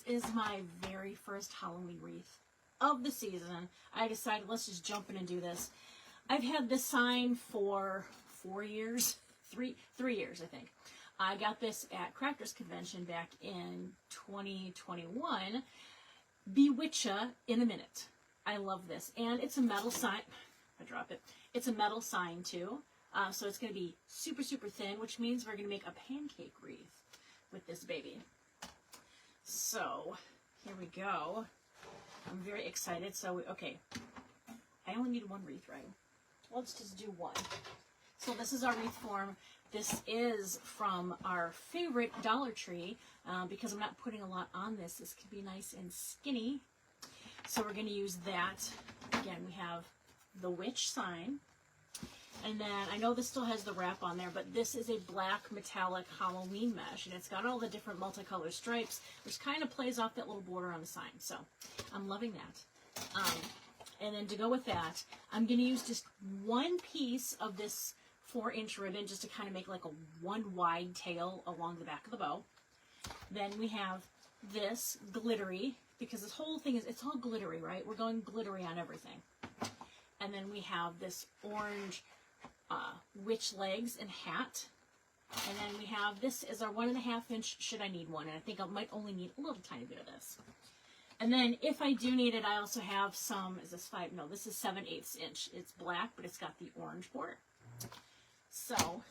this is my very first Halloween wreath of the season. I decided let's just jump in and do this. I've had this sign for 4 years, three years I think. I got this at Crafters Convention back in 2021. Bewitcha in a minute. I love this. And it's a metal sign. I drop it. It's a metal sign too. So it's going to be super, super thin, which means we're going to make a pancake wreath with this baby. So here we go. I'm very excited. So, okay. I only need one wreath, right? Let's just do one. So this is our wreath form. This is from our favorite Dollar Tree because I'm not putting a lot on this. This can be nice and skinny. So we're going to use that. Again, we have the witch sign. And then I know this still has the wrap on there, but this is a black metallic Halloween mesh. And it's got all the different multicolored stripes, which kind of plays off that little border on the sign. So I'm loving that. And then to go with that, I'm going to use just one piece of this 4-inch ribbon just to kind of make like a one wide tail along the back of the bow. Then we have this glittery, because this whole thing is, it's all glittery, right? We're going glittery on everything. And then we have this orange witch legs and hat. And then we have, this is our 1.5-inch should I need one. And I think I might only need a little tiny bit of this. And then if I do need it, I also have some, is this 5? No, this is 7/8 inch. It's black, but it's got the orange border. So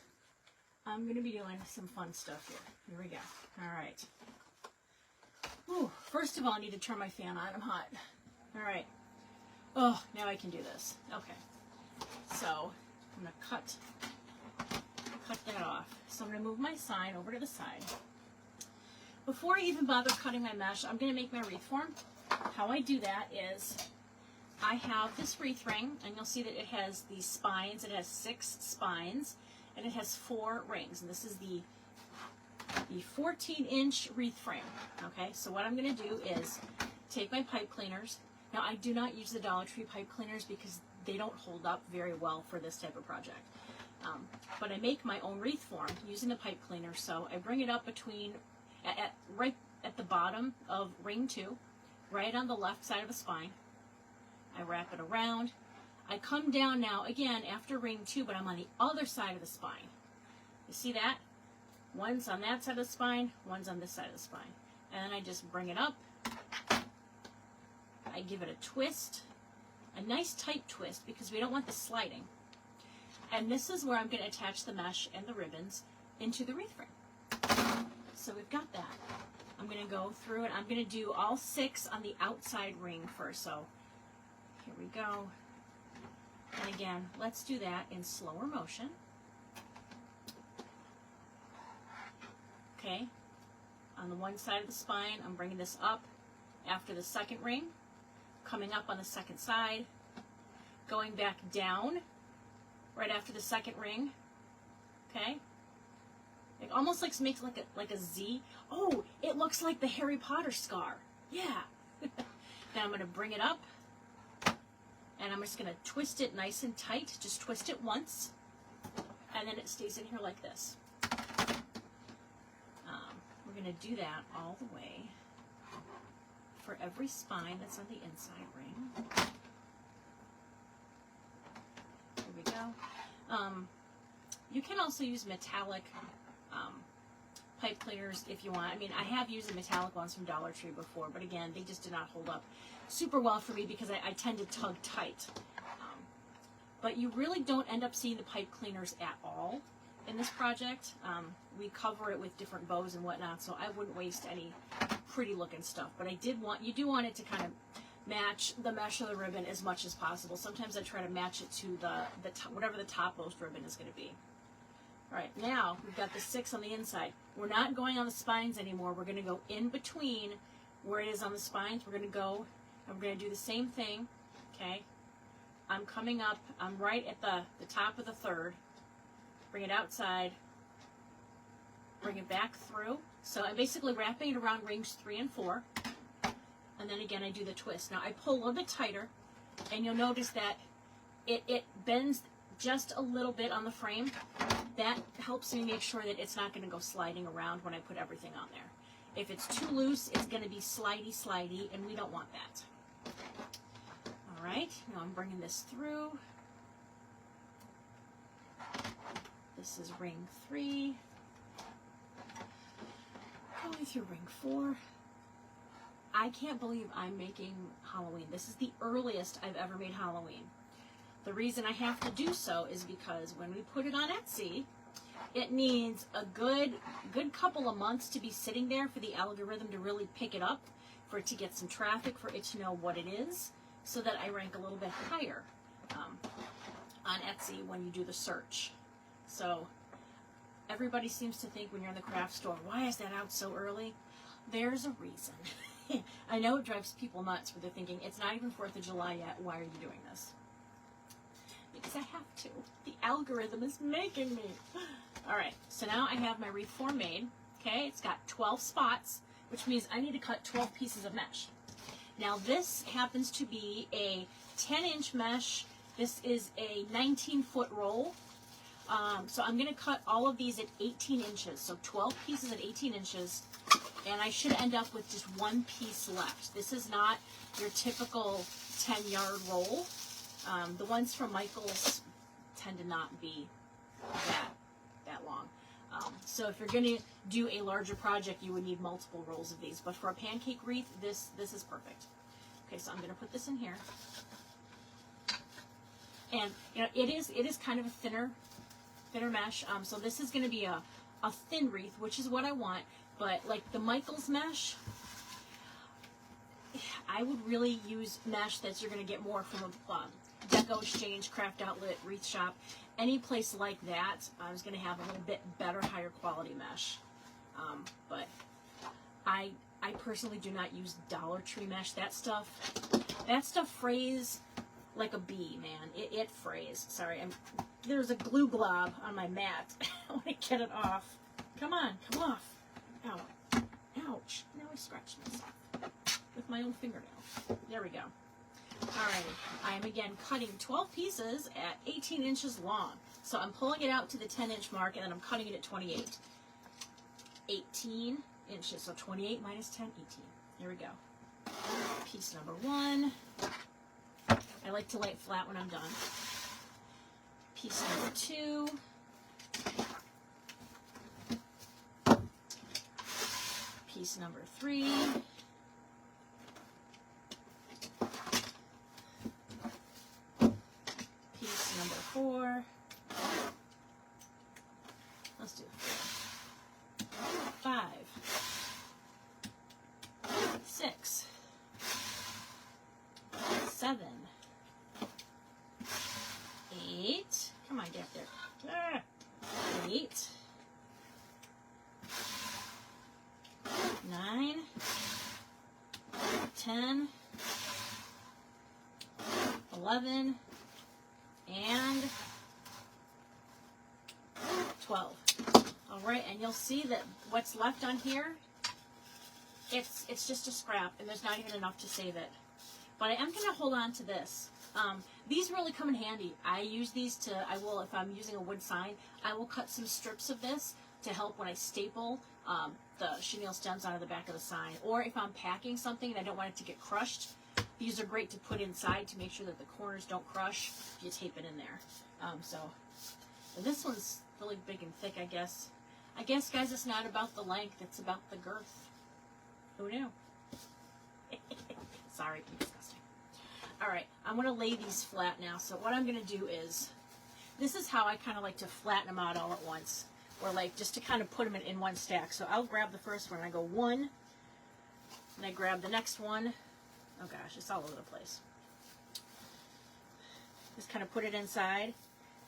I'm going to be doing some fun stuff here. Here we go. All right. Ooh, first of all, I need to turn my fan on. I'm hot. All right. Oh, now I can do this. Okay. So I'm going to cut that off. So I'm going to move my sign over to the side. Before I even bother cutting my mesh, I'm going to make my wreath form. How I do that is I have this wreath ring, and you'll see that it has these spines. It has 6 spines, and it has 4 rings. And this is the 14-inch wreath frame. Okay, so what I'm going to do is take my pipe cleaners. Now, I do not use the Dollar Tree pipe cleaners because they don't hold up very well for this type of project. But I make my own wreath form using the pipe cleaner. So I bring it up between, right at the bottom of ring 2, right on the left side of the spine. I wrap it around. I come down now, again, after ring 2, but I'm on the other side of the spine. You see that? One's on that side of the spine, one's on this side of the spine. And then I just bring it up. I give it a twist, a nice tight twist, because we don't want this sliding. And this is where I'm going to attach the mesh and the ribbons into the wreath frame. So we've got that. I'm going to go through it. I'm going to do all 6 on the outside ring first. So here we go. And again, let's do that in slower motion. Okay. On the one side of the spine, I'm bringing this up after the second ring, coming up on the second side, going back down right after the second ring. Okay. It almost makes like a Z. Oh, it looks like the Harry Potter scar. Yeah. Then I'm going to bring it up, and I'm just going to twist it nice and tight. Just twist it once, and then it stays in here like this. We're going to do that all the way for every spine that's on the inside ring. Here we go. You can also use metallic pipe cleaners if you want. I mean, I have used the metallic ones from Dollar Tree before, but again, they just did not hold up super well for me because I tend to tug tight. But you really don't end up seeing the pipe cleaners at all in this project. We cover it with different bows and whatnot, so I wouldn't waste any pretty looking stuff. But you do want it to kind of match the mesh of the ribbon as much as possible. Sometimes I try to match it to whatever the topmost ribbon is going to be. All right, now we've got the 6 on the inside. We're not going on the spines anymore. We're going to go in between where it is on the spines. We're going to go and we're going to do the same thing. Okay, I'm coming up. I'm right at the top of the 3rd. Bring it outside. Bring it back through. So I'm basically wrapping it around rings 3 and 4. And then again, I do the twist. Now I pull a little bit tighter, and you'll notice that it bends just a little bit on the frame. That helps me make sure that it's not going to go sliding around when I put everything on there. If it's too loose, it's going to be slidey, and we don't want that. All right, now I'm bringing this through. This is ring 3. Going through ring 4. I can't believe I'm making Halloween. This is the earliest I've ever made Halloween. The reason I have to do so is because when we put it on Etsy, it needs a good couple of months to be sitting there for the algorithm to really pick it up, for it to get some traffic, for it to know what it is, so that I rank a little bit higher on Etsy when you do the search. So everybody seems to think when you're in the craft store, why is that out so early? There's a reason. I know it drives people nuts, but they're thinking, it's not even 4th of July yet, why are you doing this? Because I have to. The algorithm is making me. All right, so now I have my wreath form made. Okay, it's got 12 spots, which means I need to cut 12 pieces of mesh. Now this happens to be a 10-inch mesh. This is a 19-foot roll. So I'm going to cut all of these at 18 inches. So 12 pieces at 18 inches. And I should end up with just one piece left. This is not your typical 10-yard roll. The ones from Michael's tend to not be that long. So if you're going to do a larger project, you would need multiple rolls of these. But for a pancake wreath, this is perfect. Okay, so I'm going to put this in here. And you know, it is kind of a thinner mesh. So this is going to be a thin wreath, which is what I want. But like the Michael's mesh, I would really use mesh that you're going to get more from a Deco Exchange, Craft Outlet, Wreath Shop. Any place like that is going to have a little bit better, higher quality mesh. But I personally do not use Dollar Tree mesh. That stuff frays like a bee, man. It frays. Sorry, there's a glue glob on my mat. I want to get it off. Come on, come off. Ow. Ouch. Now I scratched myself with my own fingernail. There we go. Alrighty. I am again cutting 12 pieces at 18 inches long. So I'm pulling it out to the 10-inch mark, and then I'm cutting it at 28. 18 inches. So 28 minus 10, 18. Here we go. Piece number 1. I like to lay it flat when I'm done. Piece number 2. Piece number 3. Piece number 4. Let's do 5. 6. 7. 8. Come on, get up there. 8. 9, 10, 11, and 12. All right, and you'll see that what's left on here, it's just a scrap, and there's not even enough to save it. But I am going to hold on to this. These really come in handy. I use these if I'm using a wood sign, I will cut some strips of this to help when I staple the chenille stems onto the back of the sign. Or if I'm packing something and I don't want it to get crushed, these are great to put inside to make sure that the corners don't crush if you tape it in there. So this one's really big and thick, I guess. I guess, guys, it's not about the length, it's about the girth. Who knew? Sorry, disgusting. Alright, I'm going to lay these flat now. So what I'm going to do is, this is how I kind of like to flatten them out all at once. Or like just to kind of put them in one stack. So I'll grab the first one and I go 1. And I grab the next one. Oh gosh, it's all over the place. Just kind of put it inside.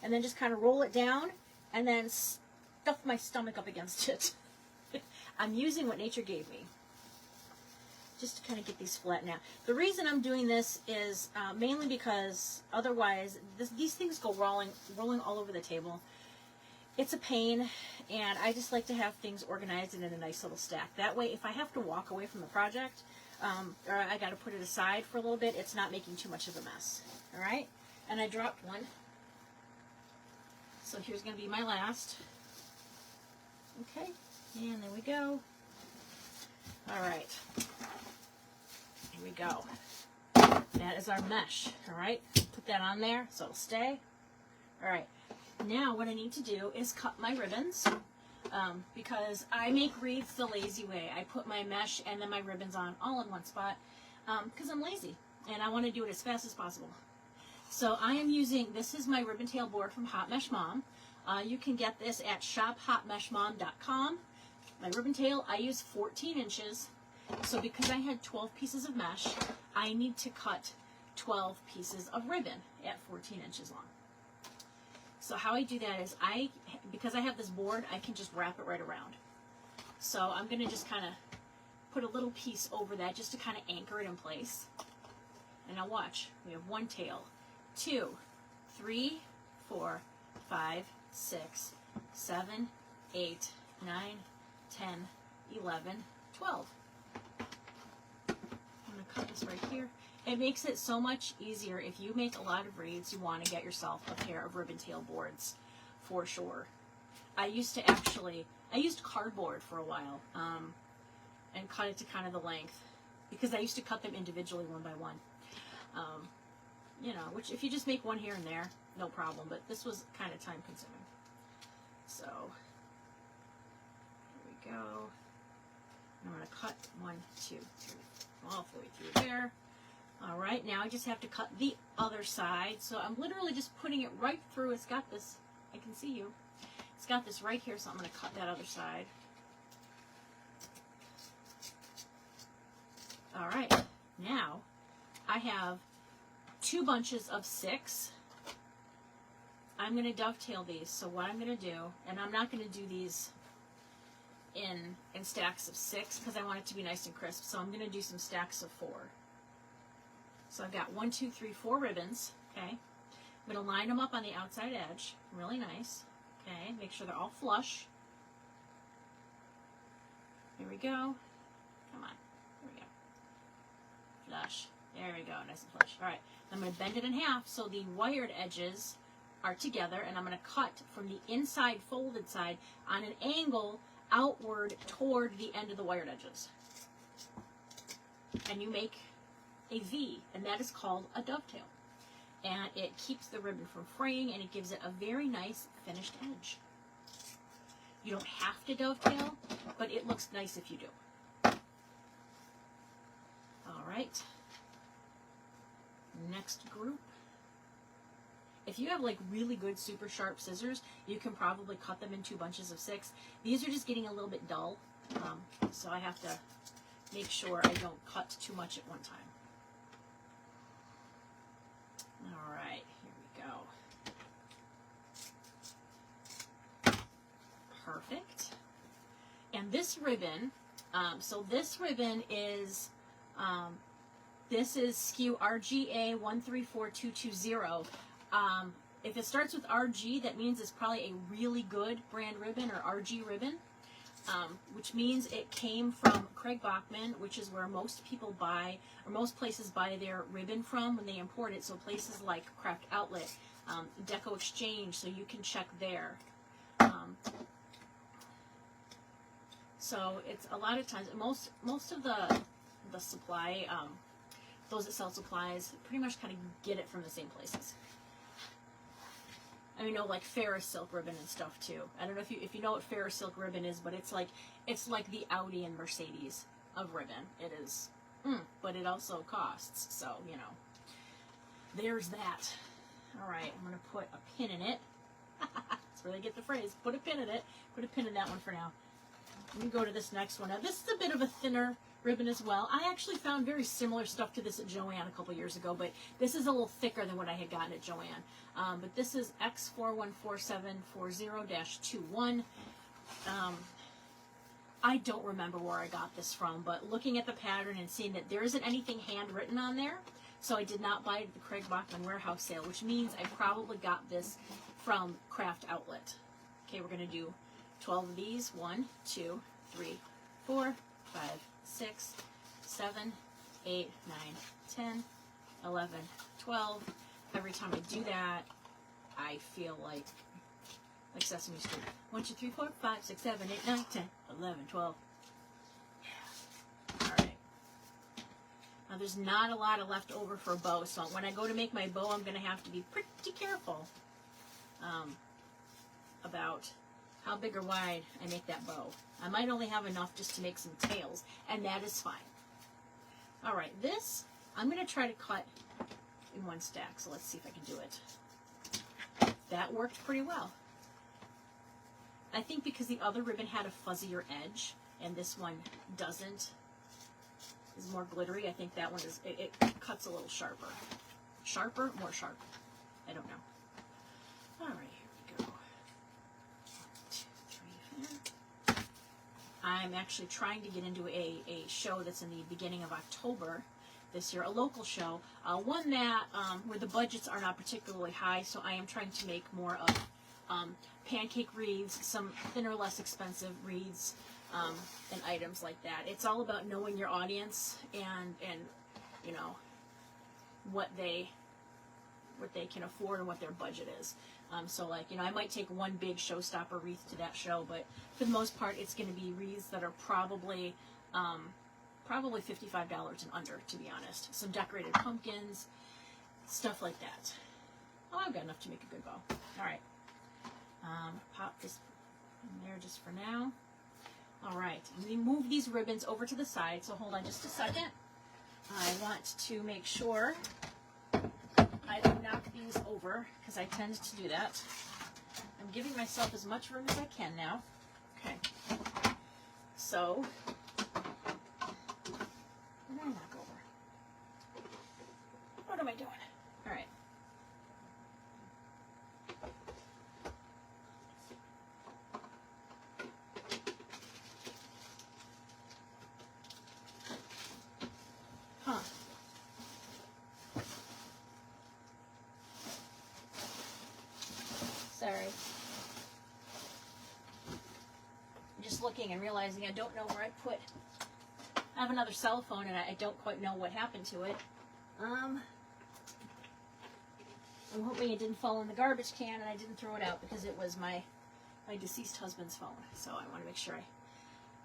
And then just kind of roll it down. And then stuff my stomach up against it. I'm using what nature gave me. Just to kind of get these flattened out. The reason I'm doing this is mainly because otherwise these things go rolling all over the table. It's a pain, and I just like to have things organized and in a nice little stack. That way, if I have to walk away from the project, or I got to put it aside for a little bit, it's not making too much of a mess. All right? And I dropped one. So here's going to be my last. Okay, and there we go. All right. Here we go. That is our mesh. All right. Put that on there so it'll stay. All right. Now what I need to do is cut my ribbons. Because I make wreaths the lazy way. I put my mesh and then my ribbons on all in one spot because I'm lazy and I want to do it as fast as possible. So I am using, this is my ribbon tail board from Hot Mesh Mom. You can get this at shophotmeshmom.com. My ribbon tail, I use 14 inches. So because I had 12 pieces of mesh, I need to cut 12 pieces of ribbon at 14 inches long. So how I do that is because I have this board, I can just wrap it right around. So I'm going to just kind of put a little piece over that just to kind of anchor it in place. And now watch. We have 1 tail, 2, 3, 4, 5, 6, 7, 8, 9, 10, 11, 12. I'm going to cut this right here. It makes it so much easier if you make a lot of wreaths, you want to get yourself a pair of ribbon tail boards for sure. I used cardboard for a while and cut it to kind of the length because I used to cut them individually one by one. You know, which if you just make one here and there, no problem, but this was kind of time consuming. So, here we go. And I'm going to cut 1, 2, 3, all the way through there. All right, now I just have to cut the other side. So I'm literally just putting it right through. It's got this, I can see you. It's got this right here, so I'm going to cut that other side. All right, now I have 2 bunches of 6. I'm going to dovetail these. So what I'm going to do, and I'm not going to do these in stacks of 6 because I want it to be nice and crisp. So I'm going to do some stacks of 4. So I've got 1, 2, 3, 4 ribbons, okay? I'm going to line them up on the outside edge, really nice, okay? Make sure they're all flush. Here we go. Come on, here we go. Flush. There we go, nice and flush. All right, I'm going to bend it in half so the wired edges are together, and I'm going to cut from the inside folded side on an angle outward toward the end of the wired edges. And you make a V, and that is called a dovetail. And it keeps the ribbon from fraying, and it gives it a very nice finished edge. You don't have to dovetail, but it looks nice if you do. All right. Next group. If you have like really good super sharp scissors, you can probably cut them in 2 bunches of 6. These are just getting a little bit dull, so I have to make sure I don't cut too much at one time. All right, here we go. Perfect. And this ribbon, so this ribbon is, this is SKU RGA 134220. If it starts with RG, that means it's probably a really good brand ribbon or RG ribbon, which means it came from Craig Bachman, which is where most people buy, or most places buy their ribbon from when they import it. So places like Craft Outlet, Deco Exchange, so you can check there. So it's a lot of times, most of the supply, those that sell supplies, pretty much kind of get it from the same places. I mean, like Ferris silk ribbon and stuff too. I don't know if you know what Ferris silk ribbon is, but it's like the Audi and Mercedes of ribbon. It is, but it also costs. So you know, there's that. All right, I'm gonna put a pin in it. That's where they get the phrase. Put a pin in it. Put a pin in that one for now. Let me go to this next one. Now this is a bit of a thinner ribbon as well. I actually found very similar stuff to this at Joann a couple years ago, but this is a little thicker than what I had gotten at Joann. But this is X414740-21. I don't remember where I got this from, but looking at the pattern and seeing that there isn't anything handwritten on there, so I did not buy it at the Craig Bachman warehouse sale, which means I probably got this from Craft Outlet. Okay, we're going to do 12 of these. 1, 2, 3, 4, 5, 6, 7, 8, 9, 10, 11, 12. Every time I do that, I feel like Sesame Street. 1, 2, 3, 4, 5, 6, 7, 8, 9, 10, 11, 12. There's not a lot of left over for a bow, so when I go to make my bow, I'm going to have to be pretty careful about how big or wide I make that bow. I might only have enough just to make some tails, and that is fine. All right, this, I'm going to try to cut in one stack, so let's see if I can do it. That worked pretty well. I think because the other ribbon had a fuzzier edge, and this one doesn't, is more glittery, I think that one is, it cuts a little sharper. Sharper? More sharp. I don't know. All right, here we go. 1, 2, 3, 4. I'm actually trying to get into a show that's in the beginning of October this year, a local show, one that where the budgets are not particularly high, so I am trying to make more of pancake wreaths, some thinner, less expensive wreaths, and items like that. It's all about knowing your audience and you know what they can afford and what their budget is. So like, you know, I might take one big showstopper wreath to that show, but for the most part, it's going to be wreaths that are probably $55 and under, to be honest. Some decorated pumpkins, stuff like that. Oh, I've got enough to make a good bow. All right. Pop this in there just for now. All right, I'm going to move these ribbons over to the side, so hold on just a second. I want to make sure I don't knock these over, because I tend to do that. I'm giving myself as much room as I can now. Okay. So, what did I knock over? What am I doing? All right. Huh. Sorry. I'm just looking and realizing I don't know where I put. I have another cell phone and I don't quite know what happened to it. I'm hoping it didn't fall in the garbage can and I didn't throw it out because it was my deceased husband's phone. So I want to make sure I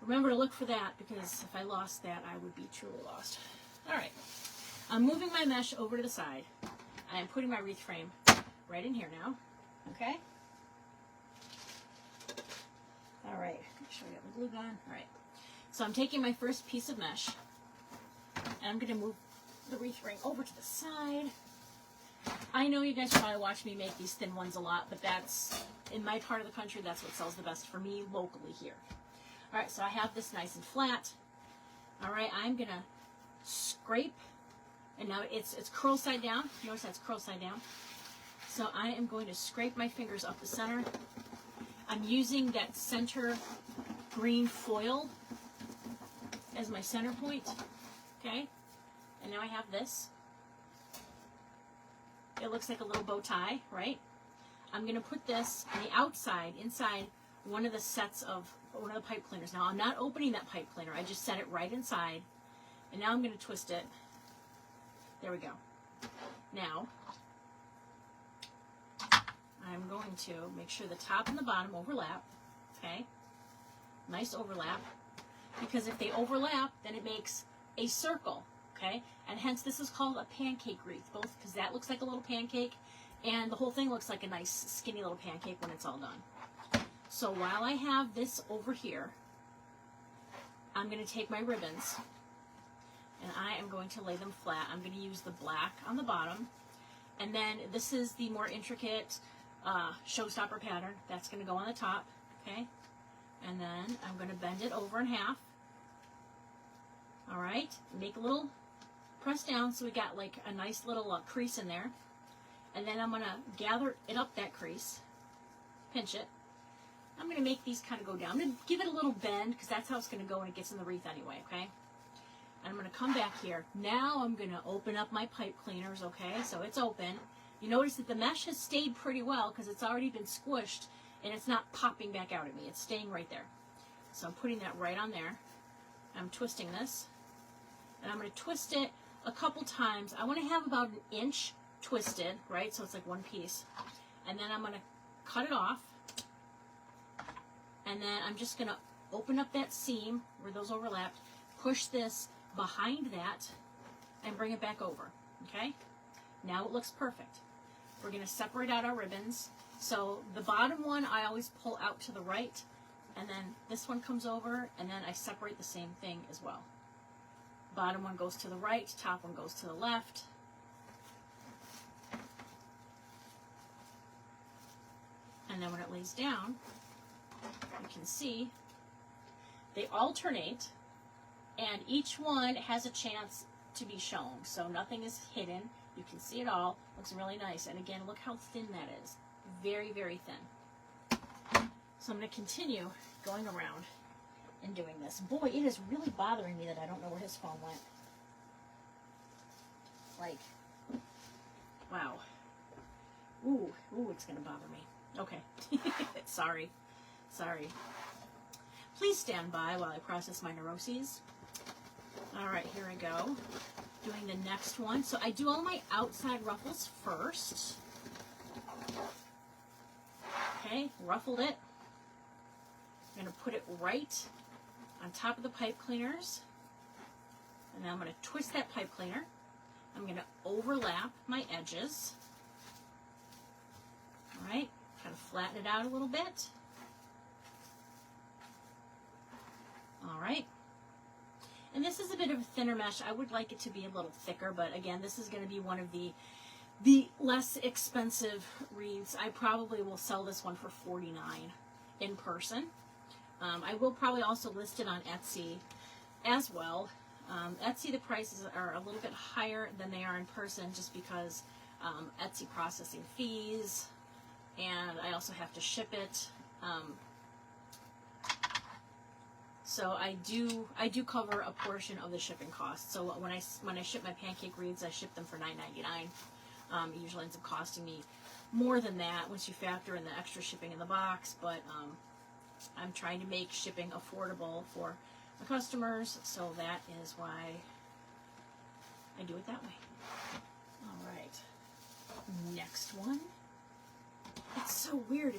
remember to look for that, because if I lost that, I would be truly lost. All right. I'm moving my mesh over to the side. I am putting my wreath frame right in here now. Okay? All right. Make sure I got my glue gun. All right. So I'm taking my first piece of mesh, and I'm going to move the wreath ring over to the side. I know you guys probably watch me make these thin ones a lot, but that's, in my part of the country, that's what sells the best for me locally here. All right, so I have this nice and flat. All right, I'm going to scrape, and now it's curl side down. Notice that's curl side down. So I am going to scrape my fingers up the center. I'm using that center green foil as my center point, okay? And now I have this. It looks like a little bow tie, right? I'm going to put this on the outside, inside one of the sets of one of the pipe cleaners. Now I'm not opening that pipe cleaner. I just set it right inside. And now I'm going to twist it. There we go. Now, I'm going to make sure the top and the bottom overlap, okay? Nice overlap. Because if they overlap, then it makes a circle, okay? And hence this is called a pancake wreath, both because that looks like a little pancake, and the whole thing looks like a nice skinny little pancake when it's all done. So while I have this over here, I'm going to take my ribbons, and I am going to lay them flat. I'm going to use the black on the bottom, and then this is the more intricate showstopper pattern. That's going to go on the top, okay? And then I'm going to bend it over in half. All right, make a little press down so we got like a nice little crease in there. And then I'm going to gather it up that crease, pinch it. I'm going to make these kind of go down. I'm going to give it a little bend because that's how it's going to go when it gets in the wreath anyway, okay? And I'm going to come back here. Now I'm going to open up my pipe cleaners, okay? So it's open. You notice that the mesh has stayed pretty well because it's already been squished and it's not popping back out at me. It's staying right there. So I'm putting that right on there. I'm twisting this. And I'm going to twist it a couple times. I want to have about an inch twisted, right? So it's like one piece. And then I'm going to cut it off. And then I'm just going to open up that seam where those overlapped, push this behind that, and bring it back over, okay? Now it looks perfect. We're going to separate out our ribbons. So the bottom one I always pull out to the right, and then this one comes over, and then I separate the same thing as well. Bottom one goes to the right, top one goes to the left. And then when it lays down, you can see they alternate, and each one has a chance to be shown. So nothing is hidden. You can see it all. Looks really nice. And again, look how thin that is. Very, very thin. So I'm going to continue going around and doing this. Boy, it is really bothering me that I don't know where his phone went. Like, wow. Ooh, it's going to bother me. Okay. Sorry. Please stand by while I process my neuroses. All right, here I go. Doing the next one. So I do all my outside ruffles first. Okay, ruffled it. I'm going to put it right on top of the pipe cleaners. And now I'm going to twist that pipe cleaner. I'm going to overlap my edges. All right, kind of flatten it out a little bit. All right. And this is a bit of a thinner mesh. I would like it to be a little thicker, but again, this is going to be one of the less expensive wreaths. I probably will sell this one for $49 in person. I will probably also list it on Etsy as well. Etsy, the prices are a little bit higher than they are in person just because Etsy processing fees, and I also have to ship it. So I do cover a portion of the shipping cost. So when I ship my pancake wreaths, I ship them for $9.99. It usually ends up costing me more than that once you factor in the extra shipping in the box. But I'm trying to make shipping affordable for my customers, so that is why I do it that way. All right, next one. It's so weird.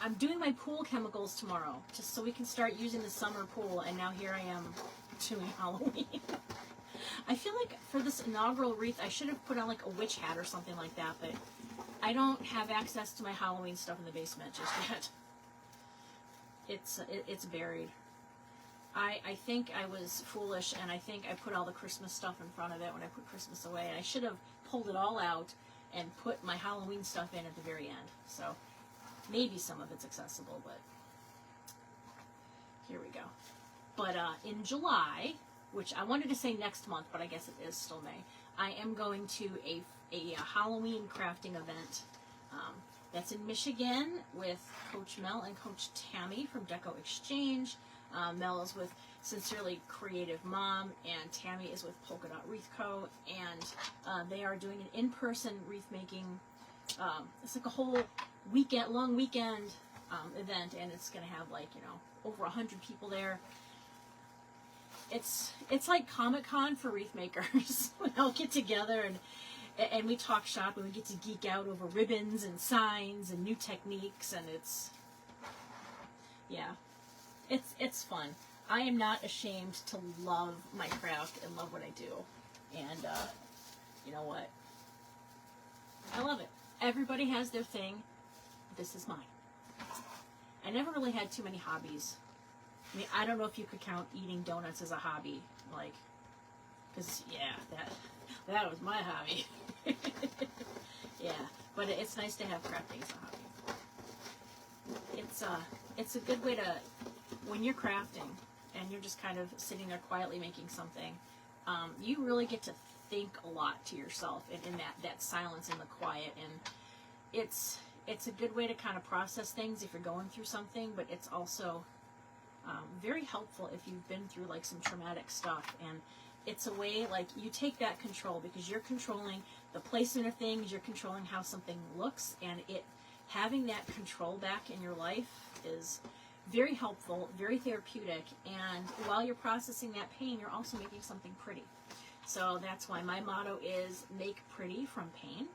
I'm doing my pool chemicals tomorrow, just so we can start using the summer pool, and now here I am doing Halloween. I feel like for this inaugural wreath, I should have put on like a witch hat or something like that, but I don't have access to my Halloween stuff in the basement just yet. It's buried. I think I was foolish, and I think I put all the Christmas stuff in front of it when I put Christmas away. I should have pulled it all out and put my Halloween stuff in at the very end. So maybe some of it's accessible, but here we go. But in July, which I wanted to say next month, but I guess it is still May, I am going to a Halloween crafting event. That's in Michigan with Coach Mel and Coach Tammy from Deco Exchange. Mel is with Sincerely Creative Mom, and Tammy is with Polka Dot Wreath Co. And they are doing an in-person wreath making. It's like a whole long weekend event, and it's going to have like, over 100 people there. It's like Comic-Con for wreath makers. We all get together and we talk shop, and we get to geek out over ribbons and signs and new techniques, and it's fun. I am not ashamed to love my craft and love what I do, and you know what? I love it. Everybody has their thing. This is mine. I never really had too many hobbies. I mean, I don't know if you could count eating donuts as a hobby, like, because that was my hobby. Yeah, but it's nice to have crafting as a hobby. It's a good way to, when you're crafting and you're just kind of sitting there quietly making something, you really get to think a lot to yourself in that silence and the quiet, and it's a good way to kind of process things if you're going through something, but it's also very helpful if you've been through like some traumatic stuff, and it's a way, like, you take that control because you're controlling the placement of things, you're controlling how something looks, and having that control back in your life is very helpful, very therapeutic, and while you're processing that pain, you're also making something pretty. So that's why my motto is make pretty from pain,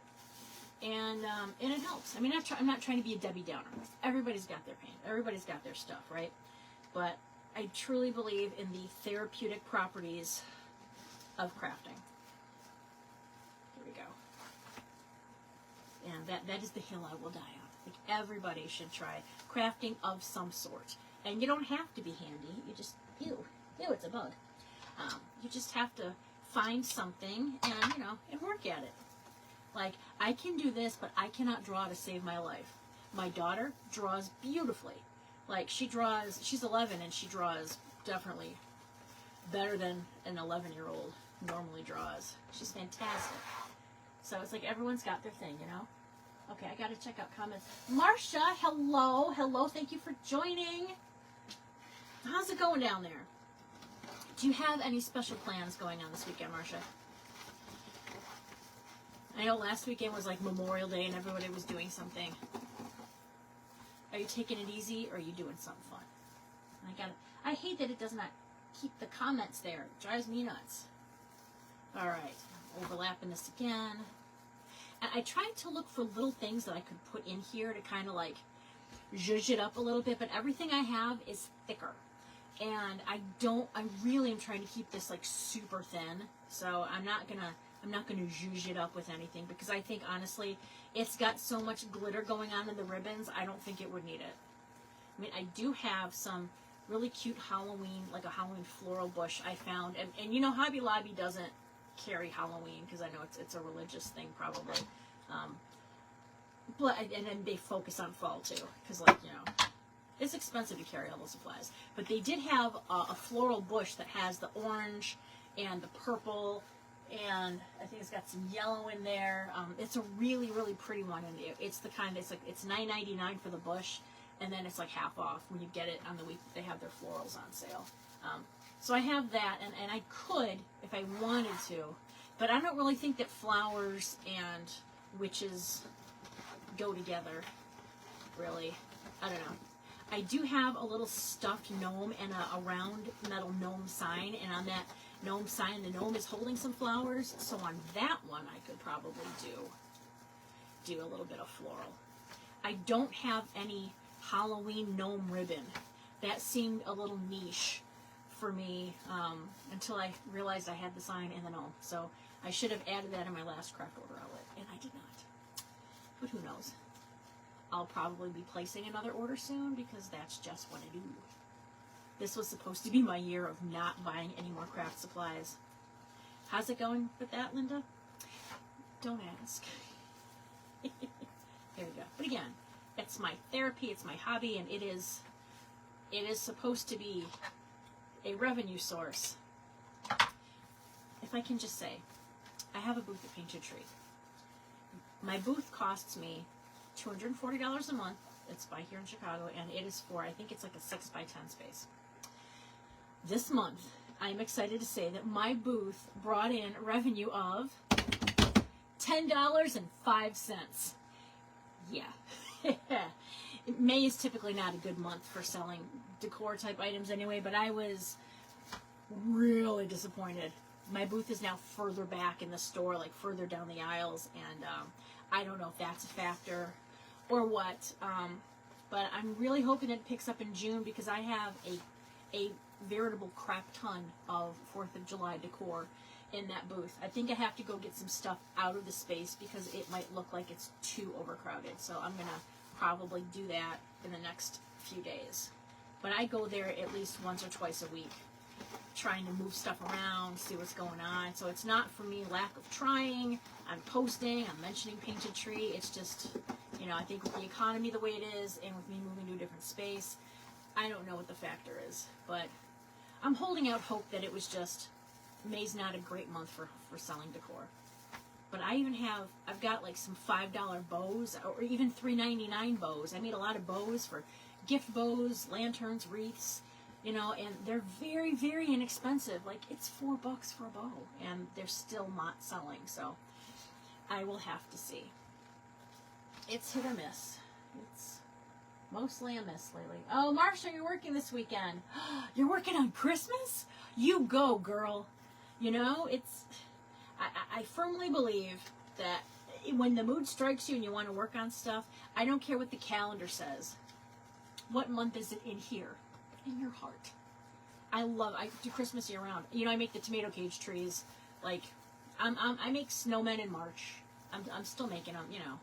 and it helps. I mean, I'm not trying to be a Debbie Downer. Everybody's got their pain. Everybody's got their stuff, right? But I truly believe in the therapeutic properties of crafting. Here we go. And that is the hill I will die on. I think everybody should try crafting of some sort. And you don't have to be handy. You just, ew, it's a bug. You just have to find something and, you know, and work at it. Like, I can do this, but I cannot draw to save my life. My daughter draws beautifully. Like, she's 11, and she draws definitely better than an 11-year-old normally draws. She's fantastic. So it's like everyone's got their thing, you know? Okay, I gotta check out comments. Marcia, hello. Hello, thank you for joining. How's it going down there? Do you have any special plans going on this weekend, Marcia? I know last weekend was like Memorial Day and everybody was doing something. Are you taking it easy or are you doing something fun? I hate that it does not keep the comments there. It drives me nuts. Alright, overlapping this again. And I tried to look for little things that I could put in here to kind of like zhuzh it up a little bit, but everything I have is thicker. And I really am trying to keep this like super thin. So I'm not gonna zhuzh it up with anything because I think honestly it's got so much glitter going on in the ribbons, I don't think it would need it. I mean, I do have some really cute Halloween, like a Halloween floral bush I found, and you know, Hobby Lobby doesn't carry Halloween because I know it's a religious thing probably, and then they focus on fall too because, like, you know, it's expensive to carry all those supplies. But they did have a floral bush that has the orange and the purple, and I think it's got some yellow in there. It's a really, really pretty one, and it's the kind that's like, it's $9.99 for the bush, and then it's like half off when you get it on the week that they have their florals on sale. So I have that, and I could, if I wanted to, but I don't really think that flowers and witches go together, really. I don't know. I do have a little stuffed gnome and a round metal gnome sign, and on that gnome sign, the gnome is holding some flowers, so on that one I could probably do a little bit of floral. I don't have any Halloween gnome ribbon. That seemed a little niche for me until I realized I had the sign and the gnome. So I should have added that in my last craft order outlet, and I did not. But who knows? I'll probably be placing another order soon because that's just what I do. This was supposed to be my year of not buying any more craft supplies. How's it going with that, Linda? Don't ask. There we go. But again, it's my therapy, it's my hobby, and it is supposed to be a revenue source. If I can just say, I have a booth at Painted Tree. My booth costs me $240 a month. It's by here in Chicago, and it is for, I think it's like a 6x10 space. This month, I'm excited to say that my booth brought in revenue of $10.05. Yeah. May is typically not a good month for selling decor type items anyway, but I was really disappointed. My booth is now further back in the store, like further down the aisles, and I don't know if that's a factor or what, but I'm really hoping it picks up in June because I have a veritable crap ton of 4th of July decor in that booth. I think I have to go get some stuff out of the space because it might look like it's too overcrowded. So I'm going to probably do that in the next few days. But I go there at least once or twice a week, trying to move stuff around, see what's going on. So it's not for me lack of trying. I'm posting, I'm mentioning Painted Tree. It's just, you know, I think with the economy the way it is and with me moving to a different space, I don't know what the factor is. But I'm holding out hope that it was just, May's not a great month for selling decor. But I've got like some $5 bows or even $3.99 bows. I made a lot of bows for gift bows, lanterns, wreaths, you know, and they're very, very inexpensive. Like, it's $4 for a bow, and they're still not selling. So I will have to see. It's hit or miss. It's mostly a miss lately. Oh, Marsha, you're working this weekend. You're working on Christmas? You go, girl. You know, I firmly believe that when the mood strikes you and you want to work on stuff, I don't care what the calendar says. What month is it in here? In your heart. I do Christmas year round. You know, I make the tomato cage trees Like, I make snowmen in March. I'm still making them, you know.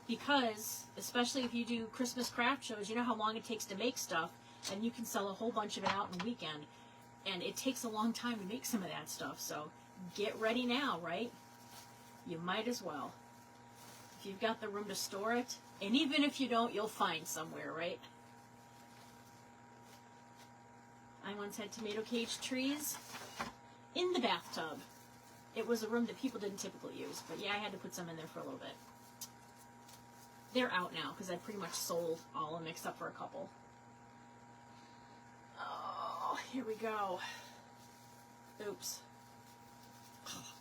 Because, especially if you do Christmas craft shows, you know how long it takes to make stuff, and you can sell a whole bunch of it out in a weekend. And it takes a long time to make some of that stuff, so get ready now, right? You might as well. If you've got the room to store it, and even if you don't, you'll find somewhere, right? I once had tomato cage trees in the bathtub. It was a room that people didn't typically use, but yeah, I had to put some in there for a little bit. They're out now because I pretty much sold all of them except for a couple. Oh, here we go. Oops.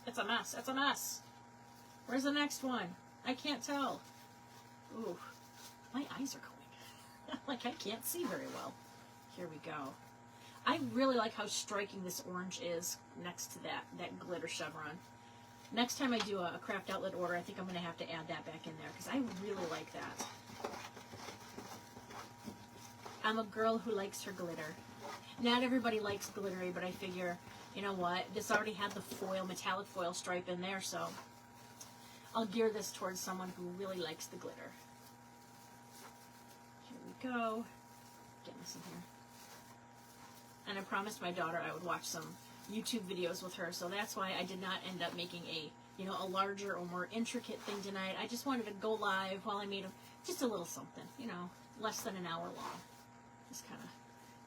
It's a mess. It's a mess. Where's the next one? I can't tell. Ooh, my eyes are going. Like I can't see very well. Here we go. I really like how striking this orange is next to that glitter chevron. Next time I do a craft outlet order, I think I'm going to have to add that back in there because I really like that. I'm a girl who likes her glitter. Not everybody likes glittery, but I figure, you know what, this already had the foil, metallic foil stripe in there, so I'll gear this towards someone who really likes the glitter. Here we go. Get this in here. And I promised my daughter I would watch some YouTube videos with her, so that's why I did not end up making a larger or more intricate thing tonight. I just wanted to go live while I made just a little something, less than an hour long. Just kind of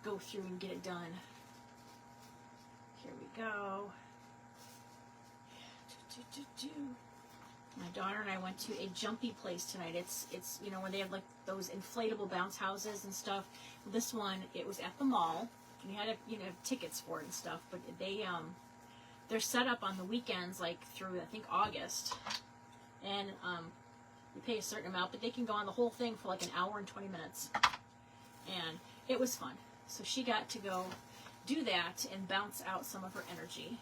go through and get it done. Here we go. My daughter and I went to a jumpy place tonight. It's when they have like those inflatable bounce houses and stuff. This one, it was at the mall. You had tickets for it and stuff, but they're set up on the weekends like through I think August, and you pay a certain amount, but they can go on the whole thing for like an hour and 20 minutes, and it was fun. So she got to go do that and bounce out some of her energy,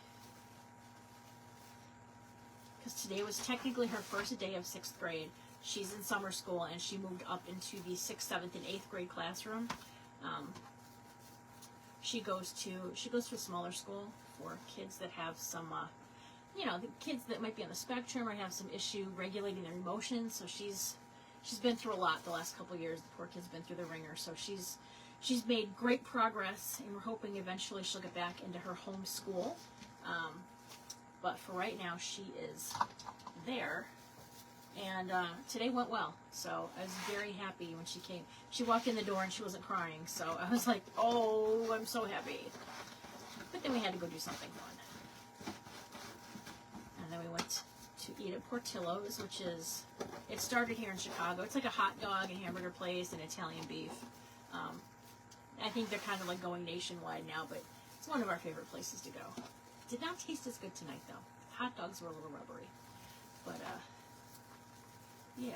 because today was technically her first day of 6th grade. She's in summer school and she moved up into the 6th, 7th, and 8th grade classroom. She goes to a smaller school for kids that have some, the kids that might be on the spectrum or have some issue regulating their emotions. So she's been through a lot the last couple of years. The poor kid's been through the ringer. So she's made great progress, and we're hoping eventually she'll get back into her home school. But for right now, she is there. And today went well, so I was very happy when she came. She walked in the door and she wasn't crying, so I was like, oh, I'm so happy. But then we had to go do something fun. And then we went to eat at Portillo's, which is, it started here in Chicago. It's like a hot dog and hamburger place and Italian beef. I think they're kind of like going nationwide now, but it's one of our favorite places to go. Did not taste as good tonight, though. Hot dogs were a little rubbery. But, yeah.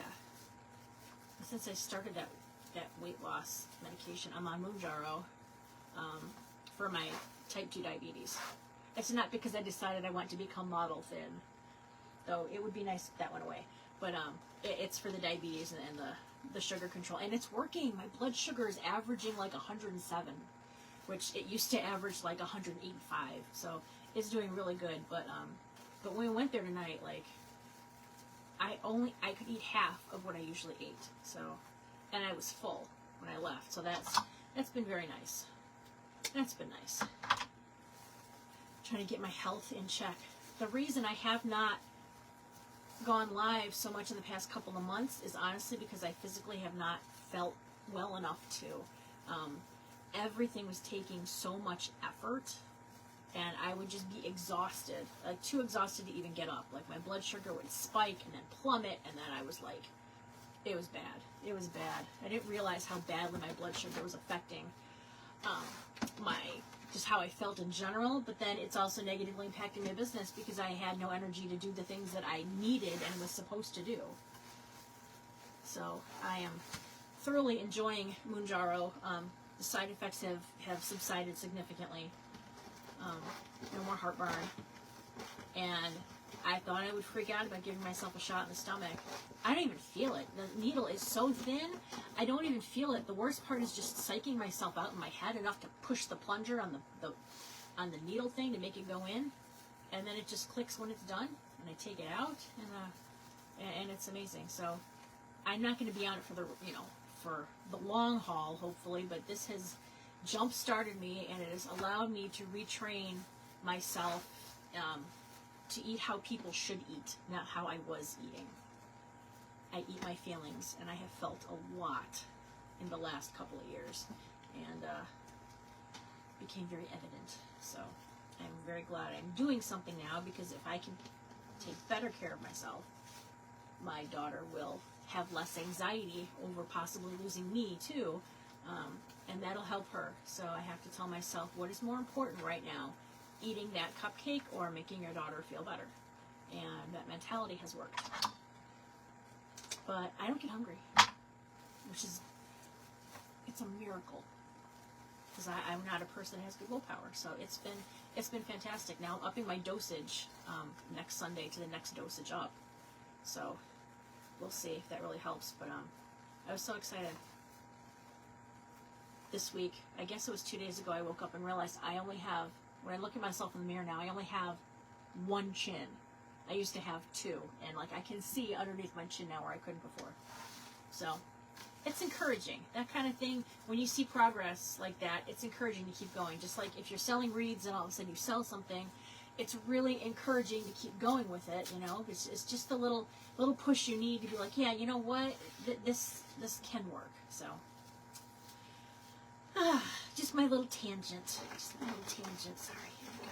Since I started that weight loss medication, I'm on Mounjaro for my type 2 diabetes. It's not because I decided I want to become model thin, though it would be nice if that went away. But it's for the diabetes and the sugar control, and it's working. My blood sugar is averaging like 107, which it used to average like 185. So it's doing really good. But when we went there tonight, like, I could eat half of what I usually ate, so, and I was full when I left, so that's been very nice. That's been nice. Trying to get my health in check. The reason I have not gone live so much in the past couple of months is honestly because I physically have not felt well enough to. Everything was taking so much effort, and I would just be exhausted, like too exhausted to even get up. Like my blood sugar would spike and then plummet, and then I was like, it was bad. It was bad. I didn't realize how badly my blood sugar was affecting just how I felt in general, but then it's also negatively impacting my business because I had no energy to do the things that I needed and was supposed to do. So I am thoroughly enjoying Mounjaro. The side effects have subsided significantly. No more heartburn. And I thought I would freak out about giving myself a shot in the stomach. I don't even feel it. The needle is so thin, I don't even feel it. The worst part is just psyching myself out in my head enough to push the plunger on the needle thing to make it go in. and then it just clicks when it's done, and I take it out, and it's amazing. So I'm not going to be on it for the, you know, for the long haul, hopefully, but this has jump-started me, and it has allowed me to retrain myself to eat how people should eat, not how I was eating. I eat my feelings, and I have felt a lot in the last couple of years, and became very evident. So I'm very glad I'm doing something now, because if I can take better care of myself, my daughter will have less anxiety over possibly losing me too, and that'll help her. So I have to tell myself, what is more important right now, eating that cupcake or making your daughter feel better? And that mentality has worked. But I don't get hungry, which is, it's a miracle, because I'm not a person that has good willpower. So it's been fantastic. Now I'm upping my dosage next Sunday to the next dosage up. So we'll see if that really helps. But I was so excited. This week, I guess it was 2 days ago, I woke up and realized I only have, when I look at myself in the mirror now, I only have one chin. I used to have two, and like I can see underneath my chin now where I couldn't before. So it's encouraging. That kind of thing, when you see progress like that, it's encouraging to keep going. Just like if you're selling wreaths and all of a sudden you sell something, it's really encouraging to keep going with it, you know. It's just a little push you need to be like, yeah, you know what, this can work. So just my little tangent. Just my little tangent. Sorry, here we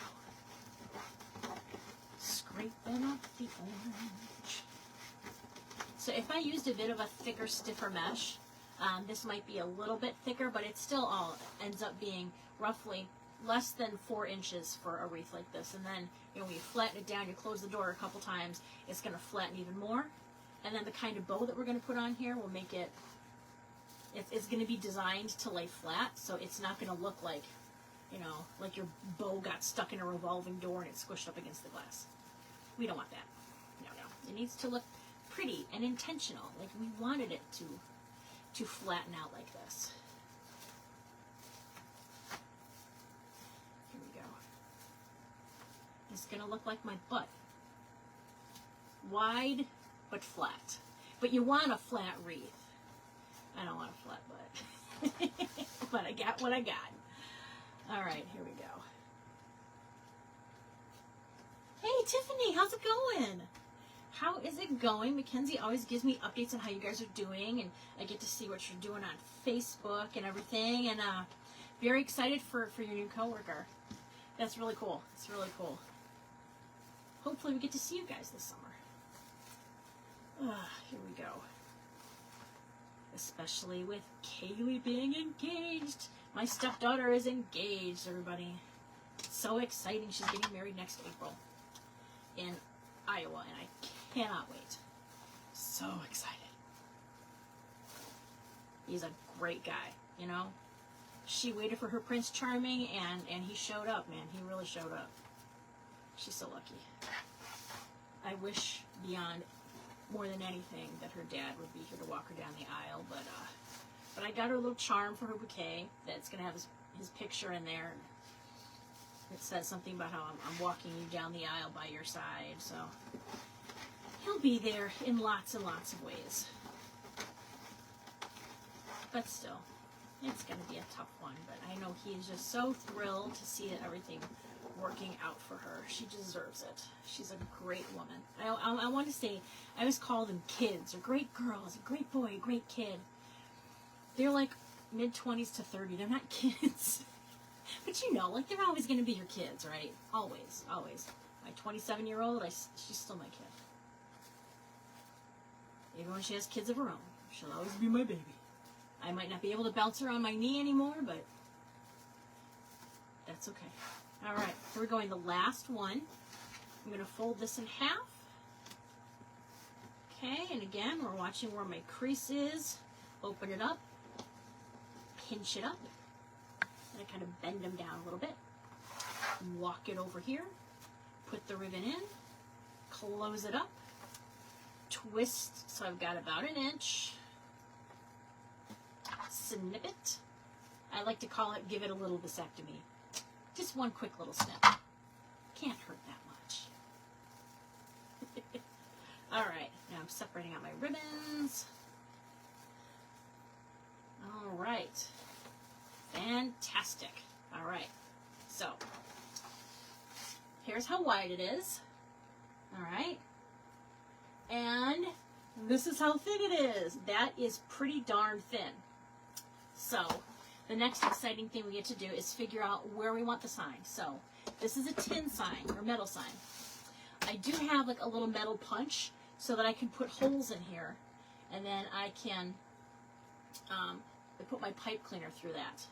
go. Scraping up the orange. So if I used a bit of a thicker, stiffer mesh, this might be a little bit thicker, but it still all ends up being roughly less than 4 inches for a wreath like this. And then, you know, when you flatten it down, you close the door a couple times, it's going to flatten even more. And then the kind of bow that we're going to put on here will make it, it's going to be designed to lay flat, so it's not going to look like, you know, like your bow got stuck in a revolving door and it's squished up against the glass. We don't want that. No. It needs to look pretty and intentional, like we wanted it to flatten out like this. Here we go. It's going to look like my butt. Wide, but flat. But you want a flat wreath. I don't want a flat butt. But I got what I got. Alright, here we go. Hey, Tiffany, how's it going? How is it going? Mackenzie always gives me updates on how you guys are doing, and I get to see what you're doing on Facebook and everything, and very excited for your new coworker. That's really cool. It's really cool. Hopefully we get to see you guys this summer. Here we go. Especially with Kaylee being engaged. My stepdaughter is engaged, everybody. It's so exciting. She's getting married next April in Iowa, and I cannot wait. So excited. He's a great guy, you know. She waited for her Prince Charming, and he showed up, man. He really showed up. She's so lucky. I wish beyond more than anything that her dad would be here to walk her down the aisle, but I got her a little charm for her bouquet that's going to have his picture in there. It says something about how I'm walking you down the aisle by your side, so he'll be there in lots and lots of ways. But still, it's going to be a tough one, but I know he is just so thrilled to see everything working out for her. She deserves it. She's a great woman. I want to say, I always call them kids, or great girls, a great boy, a great kid. They're like mid-20s to 30. They're not kids. But you know, like they're always going to be your kids, right? Always, always. My 27-year-old, she's still my kid. Even when she has kids of her own, she'll always be my baby. I might not be able to bounce her on my knee anymore, but that's okay. All right, so we're going the last one. I'm going to fold this in half. Okay, and again, we're watching where my crease is. Open it up. Pinch it up. And I kind of bend them down a little bit. Walk it over here. Put the ribbon in. Close it up. Twist, so I've got about 1 inch. Snip it. I like to call it, give it a little vasectomy. Just one quick little snip. Can't hurt that much. ribbons. All right. Fantastic. All right. So, here's how wide it is. All right. And this is how thin it is. That is pretty darn thin. So, the next exciting thing we get to do is figure out where we want the sign. So, this is a tin sign or metal sign. I do have like a little metal punch so that I can put holes in here, and then I can put my pipe cleaner through that.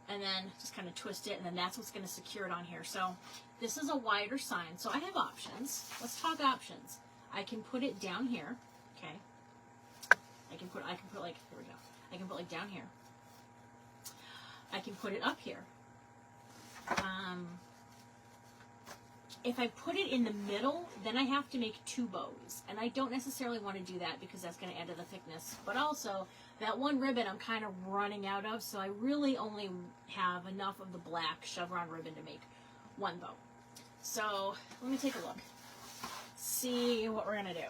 And then just kind of twist it, and then that's what's going to secure it on here. So this is a wider sign. So I have options. Let's talk options. I can put it down here. Okay. I can put like, here we go. I can put like down here. I can put it up here. If I put it in the middle, then I have to make 2 bows. And I don't necessarily want to do that because that's going to add to the thickness. But also, that one ribbon I'm kind of running out of, so I really only have enough of the black chevron ribbon to make 1 bow. So, let me take a look. See what we're going to do.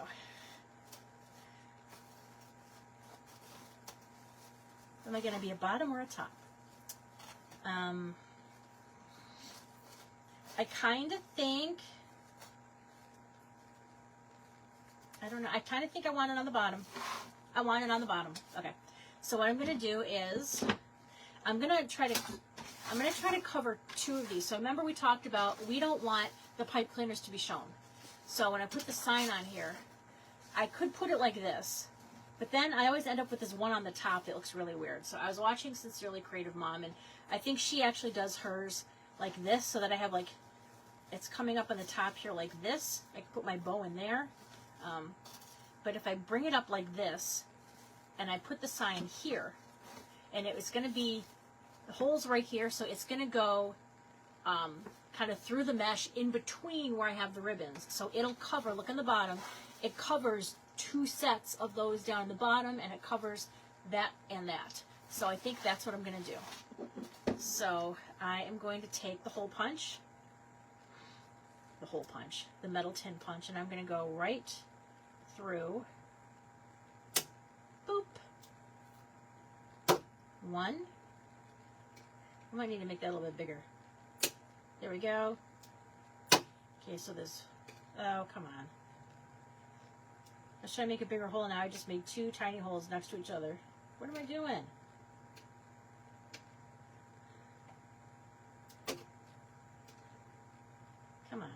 Am I going to be a bottom or a top? I kind of think, I don't know, I kind of think I want it on the bottom. I want it on the bottom. Okay. So what I'm going to do is, I'm going to try to cover 2 of these. So remember we talked about, we don't want the pipe cleaners to be shown. So when I put the sign on here, I could put it like this, but then I always end up with this one on the top that looks really weird. So I was watching Sincerely Creative Mom, and I think she actually does hers like this, so that I have like, it's coming up on the top here like this. I can put my bow in there. But if I bring it up like this, and I put the sign here, and it's going to be, the hole's right here, so it's going to go kind of through the mesh in between where I have the ribbons. So it'll cover, look on the bottom, it covers 2 sets of those down the bottom, and it covers that and that. So I think that's what I'm going to do. So I am going to take the hole punch, the metal tin punch, and I'm going to go right through, boop, 1. I might need to make that a little bit bigger. There we go. Okay, so this, oh, come on. Let's try to make a bigger hole now. I just made 2 tiny holes next to each other. What am I doing? Come on.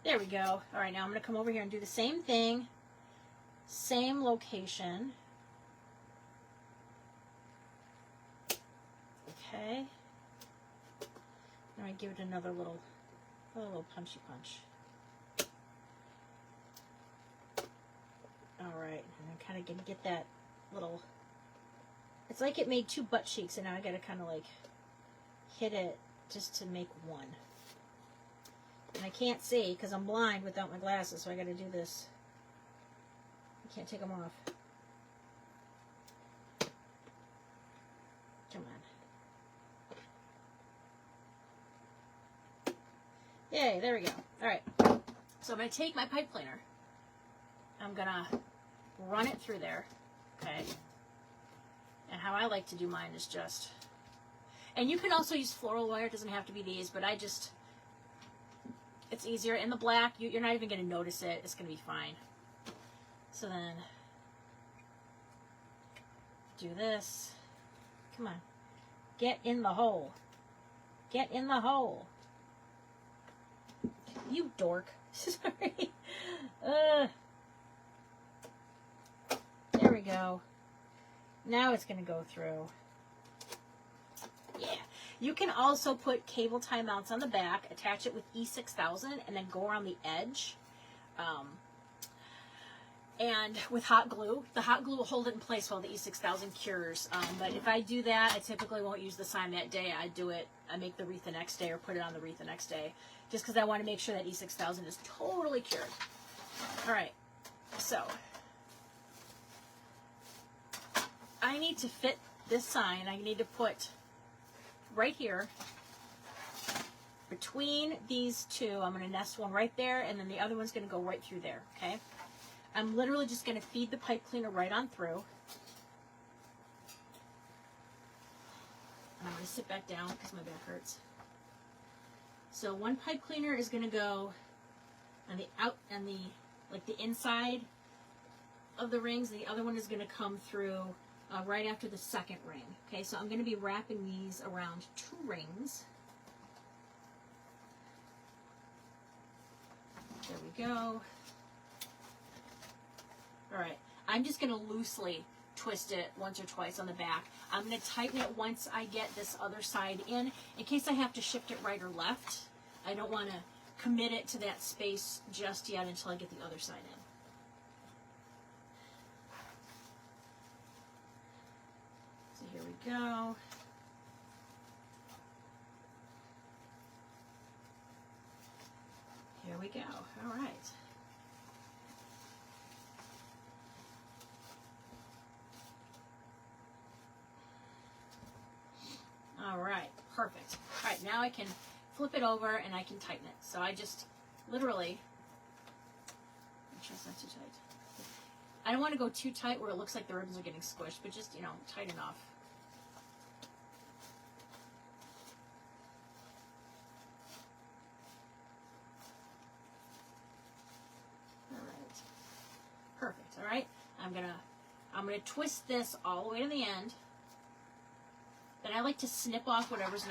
There we go. All right, now I'm going to come over here and do the same thing. Same location. Okay. Now I give it another little punchy punch. All right, and I'm kind of going to get that little, it's like it made 2 butt cheeks, and now I got to kind of like hit it just to make 1. And I can't see because I'm blind without my glasses, so I got to do this. I can't take them off. Come on. Yay, there we go. All right. So I'm going to take my pipe cleaner. I'm going to run it through there. Okay. And how I like to do mine is just, and you can also use floral wire. It doesn't have to be these, but I just, it's easier. In the black, you're not even going to notice it. It's going to be fine. So then, do this. Come on. Get in the hole. Get in the hole. You dork. Sorry. There we go. Now it's going to go through. Yeah. You can also put cable tie mounts on the back, attach it with E6000, and then go around the edge. And with hot glue, the hot glue will hold it in place while the E6000 cures. But if I do that, I typically won't use the sign that day. I make the wreath the next day or put it on the wreath the next day, just because I want to make sure that E6000 is totally cured. All right, so I need to fit this sign. I need to put right here between these two, I'm going to nest one right there, and then the other one's going to go right through there, okay? I'm literally just going to feed the pipe cleaner right on through. I'm going to sit back down because my back hurts. So one pipe cleaner is going to go on the like the inside of the rings. The other one is going to come through right after the second ring. Okay, so I'm going to be wrapping these around 2 rings. There we go. All right, I'm just going to loosely twist it once or twice on the back. I'm going to tighten it once I get this other side in case I have to shift it right or left. I don't want to commit it to that space just yet until I get the other side in. So here we go. Here we go. All right. All right, perfect. All right, now I can flip it over and I can tighten it. So I just literally, make sure it's not too tight. I don't want to go too tight where it looks like the ribbons are getting squished, but just, you know, tight enough. All right, perfect. All right, I'm gonna twist this all the way to the end. Then I like to snip off whatever's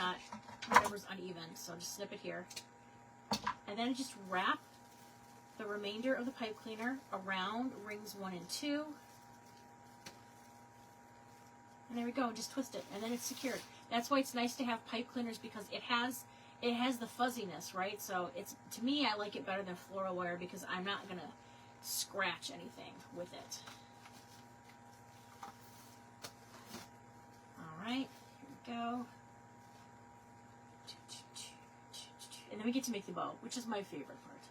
uneven. So I'll just snip it here. And then I just wrap the remainder of the pipe cleaner around rings 1 and 2. And there we go, just twist it, and then it's secured. That's why it's nice to have pipe cleaners, because it has the fuzziness, right? So it's, to me, I like it better than floral wire because I'm not gonna scratch anything with it. All right. Go. And then we get to make the bow, which is my favorite part.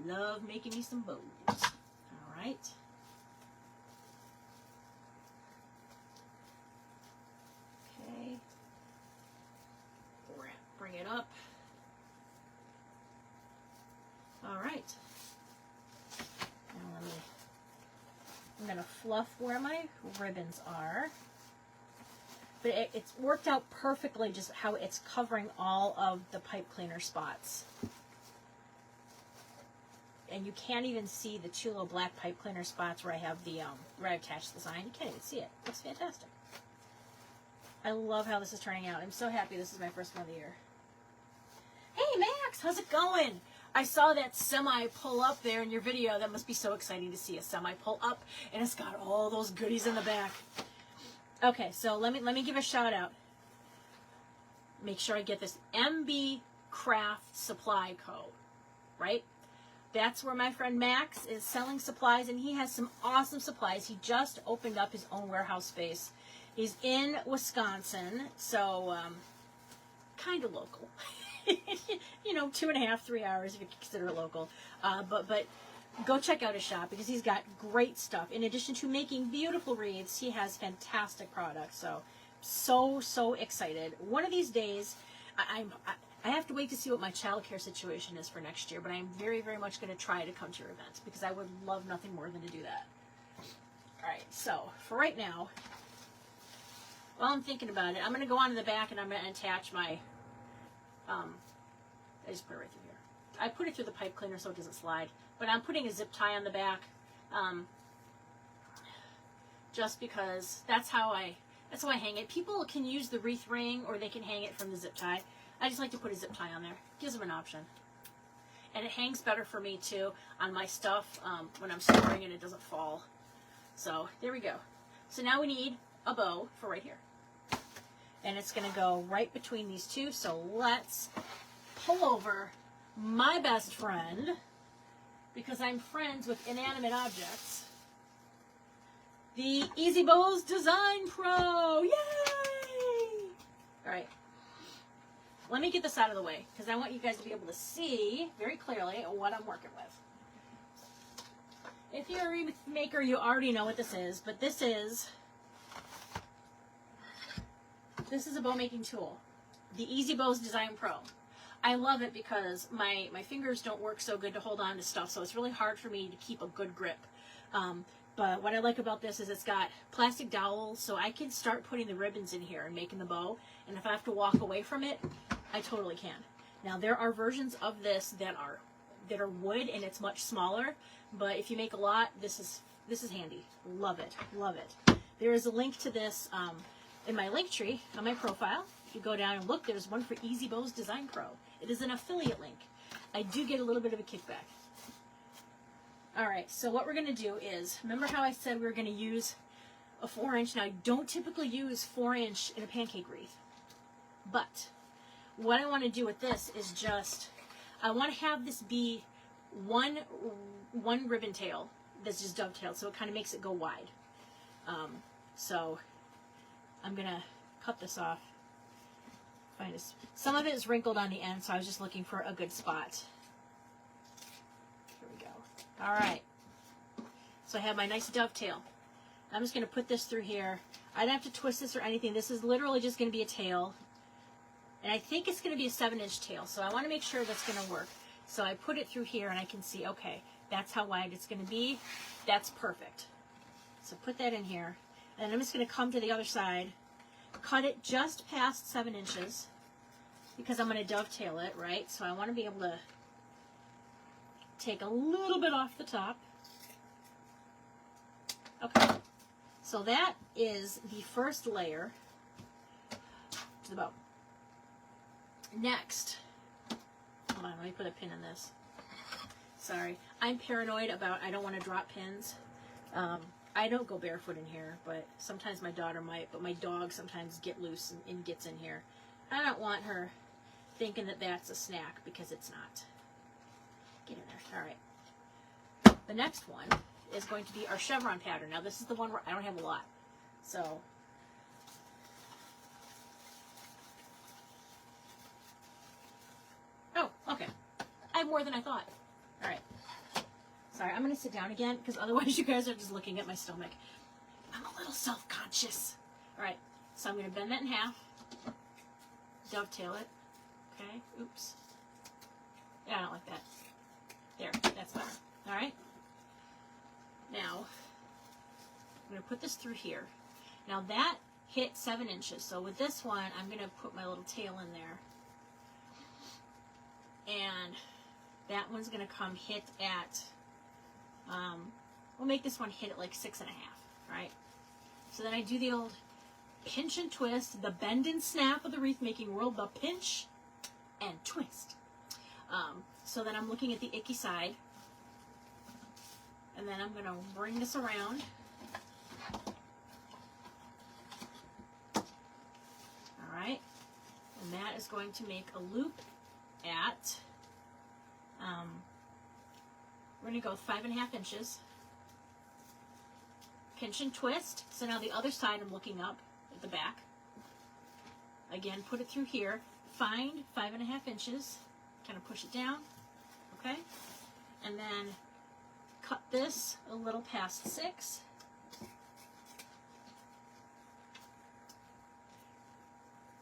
Love making me some bows. All right. Okay. Bring it up. All right. Now I'm going to fluff where my ribbons are. But it's worked out perfectly just how it's covering all of the pipe cleaner spots. And you can't even see the 2 little black pipe cleaner spots where I have the, where I attached the sign. You can't even see it. It looks fantastic. I love how this is turning out. I'm so happy this is my first one of the year. Hey Max, how's it going? I saw that semi pull up there in your video. That must be so exciting to see a semi pull up, and it's got all those goodies in the back. Okay, so let me give a shout out. Make sure I get this. MB Craft Supply Co. Right? That's where my friend Max is selling supplies, and he has some awesome supplies. He just opened up his own warehouse space. He's in Wisconsin, so kind of local. You know, 2.5, 3 hours if you consider it local. But go check out his shop because he's got great stuff. In addition to making beautiful wreaths, he has fantastic products. So excited. One of these days, I have to wait to see what my childcare situation is for next year, but I'm very, very much going to try to come to your event because I would love nothing more than to do that. All right, so for right now, while I'm thinking about it, I'm going to go on to the back and I'm going to attach my, I just put it right through here. I put it through the pipe cleaner so it doesn't slide. But I'm putting a zip tie on the back, just because that's how I hang it. People can use the wreath ring or they can hang it from the zip tie. I just like to put a zip tie on there. Gives them an option. And it hangs better for me too on my stuff when I'm storing it. It doesn't fall. So there we go. So now we need a bow for right here. And it's going to go right between these two. So let's pull over my best friend, because I'm friends with inanimate objects, the Easy Bows Design Pro. Yay! All right. Let me get this out of the way because I want you guys to be able to see very clearly what I'm working with. If you're a wreath maker, you already know what this is, but this is a bow making tool. the Easy Bows Design Pro. I love it because my fingers don't work so good to hold on to stuff, so it's really hard for me to keep a good grip. But what I like about this is it's got plastic dowels, so I can start putting the ribbons in here and making the bow, and if I have to walk away from it, I totally can. Now there are versions of this that are wood and it's much smaller, but if you make a lot, this is handy. Love it, love it. There is a link to this in my link tree on my profile. If you go down and look, there's one for Easy Bows Design Pro. It is an affiliate link. I do get a little bit of a kickback. All right, so what we're going to do is, remember how I said we were going to use a 4-inch? Now, I don't typically use 4-inch in a pancake wreath, but what I want to do with this is just, I want to have this be one ribbon tail that's just dovetailed, so it kind of makes it go wide. So I'm going to cut this off. Some of it is wrinkled on the end, so I was just looking for a good spot. Here we go. All right. So I have my nice dovetail. I'm just going to put this through here. I don't have to twist this or anything. This is literally just going to be a tail. And I think it's going to be a 7-inch tail, so I want to make sure that's going to work. So I put it through here, and I can see, okay, that's how wide it's going to be. That's perfect. So put that in here. And I'm just going to come to the other side, cut it just past 7 inches, because I'm going to dovetail it, right? So I want to be able to take a little bit off the top. Okay. So that is the first layer to the bow. Next, hold on, let me put a pin in this. Sorry, I'm paranoid about, I don't want to drop pins. I don't go barefoot in here, but sometimes my daughter might, but my dog sometimes get loose and gets in here. I don't want her thinking that that's a snack, because it's not. Get in there. All right. The next one is going to be our chevron pattern. Now this is the one where I don't have a lot. So oh, okay. I have more than I thought. All right. Sorry, I'm going to sit down again, because otherwise you guys are just looking at my stomach. I'm a little self-conscious. All right, so I'm going to bend that in half, dovetail it. Okay, oops. Yeah, I don't like that. There, that's better. All right. Now, I'm going to put this through here. Now that hit 7 inches, so with this one, I'm going to put my little tail in there. And that one's going to come hit at, we'll make this one hit at like 6.5, right? So then I do the old pinch and twist, the bend and snap of the wreath making world, the pinch and twist. So then I'm looking at the icky side, and then I'm going to bring this around. All right, and that is going to make a loop at, we're going to go 5.5 inches. Pinch and twist. So now the other side I'm looking up at the back. Again, put it through here. Find 5.5 inches. Kind of push it down. Okay? And then cut this a little past 6.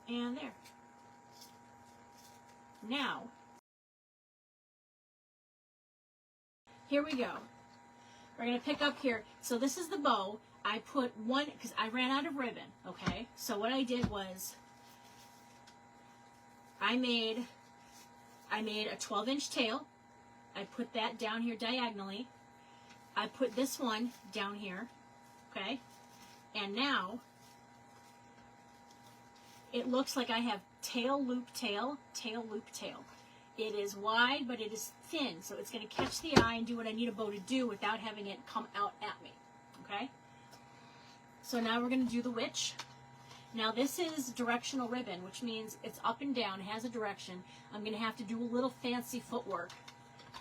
And there. Now, here we go. We're going to pick up here. So this is the bow. I put one, because I ran out of ribbon, okay? So what I did was, I made a 12-inch tail. I put that down here diagonally. I put this one down here, okay? And now, it looks like I have tail, loop, tail, tail, loop, tail. It is wide, but it is thin, so it's going to catch the eye and do what I need a bow to do without having it come out at me, okay? So now we're going to do the witch. Now this is directional ribbon, which means it's up and down, it has a direction. I'm going to have to do a little fancy footwork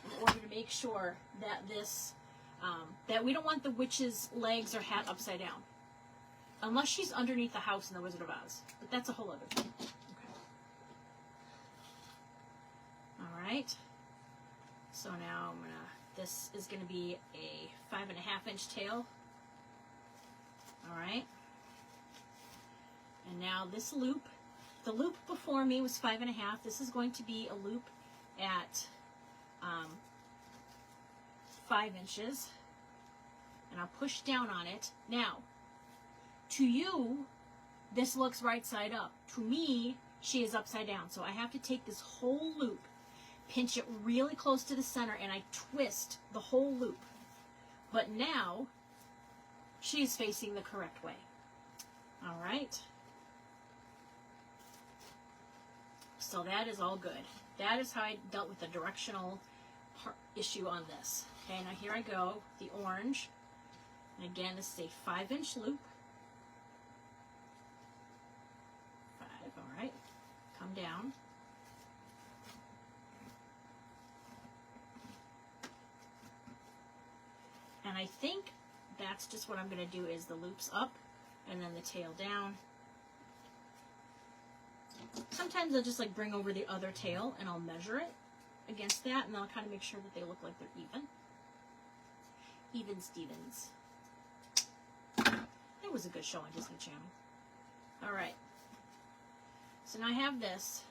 in order to make sure that this, that we don't want the witch's legs or hat upside down. Unless she's underneath the house in the Wizard of Oz. But that's a whole other thing. Okay. Alright. So now I'm gonna, this is gonna be a 5.5-inch tail. Alright. And now this loop the loop before me was 5.5. This is going to be a loop at 5 inches. And I'll push down on it. Now, to you, this looks right side up. To me, she is upside down. So I have to take this whole loop, pinch it really close to the center, and I twist the whole loop. But now, she is facing the correct way. All right. So that is all good. That is how I dealt with the directional issue on this. Okay, now here I go, the orange. And again, this is a 5-inch loop. 5, all right. Come down. And I think that's just what I'm going to do is the loops up and then the tail down. Sometimes I'll just like bring over the other tail and I'll measure it against that, and I'll kind of make sure that they look like they're even. Even Stevens. It was a good show on Disney Channel. All right. So now I have this.